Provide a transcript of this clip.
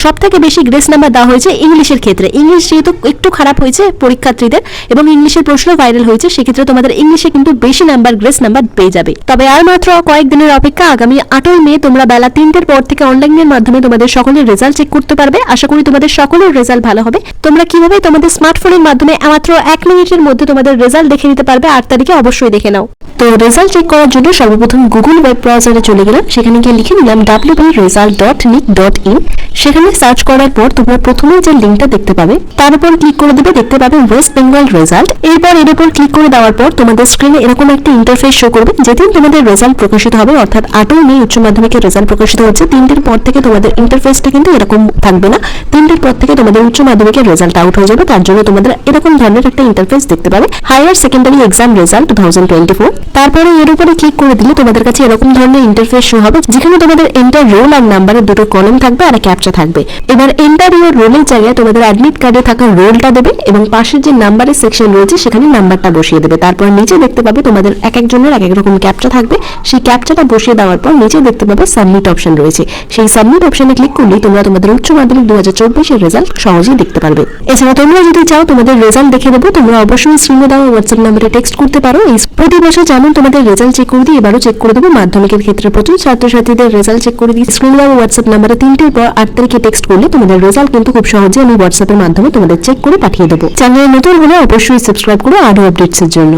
সবথেকে বেশি grace number দেওয়া হয়েছে ইংলিশের ক্ষেত্রে। ইংলিশ যেহেতু একটু খারাপ হয়েছে পরীক্ষার্থীদের এবং ইংলিশের প্রশ্ন ভাইরাল হয়েছে, সেক্ষেত্রে তোমাদের ইংলিশে কিন্তু বেশি নাম্বার গ্রেস নাম্বার পেয়ে যাবে। তবে আর মাত্র কয়েকদিনের অপেক্ষা, আগামী 8ই মে তোমরা বেলা 3টের পর থেকে অনলাইনের মাধ্যমে তোমাদের সকলের রেজাল্ট চেক করতে পারবে। আশা করি তোমাদের সকলের রেজাল্ট ভালো হবে। তোমরা কিভাবে তোমাদের স্মার্টফোনের মাধ্যমে মাত্র 1 মিনিটের মধ্যে তোমাদের রেজাল্ট দেখে নিতে পারবে 8 তারিখে, অবশ্যই দেখে নাও। তো রেজাল্ট চেক করার জন্য সর্বপ্রথম গুগল ওয়েব ব্রাউজারে চলে গেলাম, সেখানে গিয়ে লিখে নিলাম www.result.nic.in। সেখানে সার্চ করার পর তোমরা প্রথমে যে লিঙ্কটা দেখতে পাবে তার উপর ক্লিক করে দেবে, দেখতে পাবে ওয়েস্ট বেঙ্গল রেজাল্ট। এরপর এর উপর ক্লিক করে দেওয়ার পর তোমাদের স্ক্রিনে এরকম একটা ইন্টারফেস শো করবে। যেদিন তোমাদের রেজাল্ট প্রকাশিত হবে, অর্থাৎ 8ই মে উচ্চ মাধ্যমিকের রেজাল্ট প্রকাশিত হচ্ছে, 3টের পর থেকে তোমাদের ইন্টারফেসটা কিন্তু এরকম থাকবে না। 3টের পর থেকে তোমাদের উচ্চ মাধ্যমিকের রেজাল্ট আউট হয়ে যাবে, তার জন্য তোমাদের এরকম ধরনের একটা ইন্টারফেস দেখতে পাবে, হায়ার সেকেন্ডারি এক্সাম রেজাল্ট 2024। তারপরে এর উপরে ক্লিক করে দিলে তোমাদের কাছে এরকম ধরনের ইন্টারফেস শো হবে, যেখানে তোমাদের এন্টার রোল আর নাম্বারের দুটো কলাম থাকবে আর ক্যাপচা থাকবে। এবার এন্টার ইওর রোলের জায়গায় তোমাদের অ্যাডমিট কার্ডে থাকা রোলটা দেবে এবং পাশের যে নাম্বারের সেকশন রয়েছে সেখানে নাম্বারটা বসিয়ে দেবে। তারপর নিচে দেখতে পাবে তোমাদের এক একজনের এক এক রকম ক্যাপচা থাকবে, সেই ক্যাপচাটা বসিয়ে দেওয়ার পর নিচে দেখতে পাবে সাবমিট অপশন রয়েছে। সেই সাবমিট অপশনে ক্লিক করলেই তোমরা তোমাদের উচ্চ মাধ্যমিক 2024 এর রেজাল্ট সহজেই দেখতে পারবে। এছাড়া তোমরা যদি চাও তোমাদের রেজাল্ট দেখে দেবো, তোমরা অবশ্যই স্ক্রিনে দেওয়া হোয়াটসঅ্যাপ নম্বরে টেক্সট করতে পারো। এই প্রতি বছর যেমন তোমাদের রেজাল্ট চেক করে দিই, এবারও চেক করে দেবো। মাধ্যমিকের ক্ষেত্রে প্রচুর ছাত্রছাত্রীদের রেজাল্ট চেক করে দিই। স্ক্রিনে দেওয়া হোয়াটসঅ্যাপ নম্বরে 3টের পর 8 তারিখে টেক্সট করলে তোমাদের রেজাল্ট কিন্তু খুব সহজে আমি হোয়াটসঅ্যাপের মাধ্যমে তোমাদের চেক করে পাঠিয়ে দেবো। চ্যানেলে নতুন হলে অবশ্যই সাবস্ক্রাইব করো আরো আপডেটসের জন্য।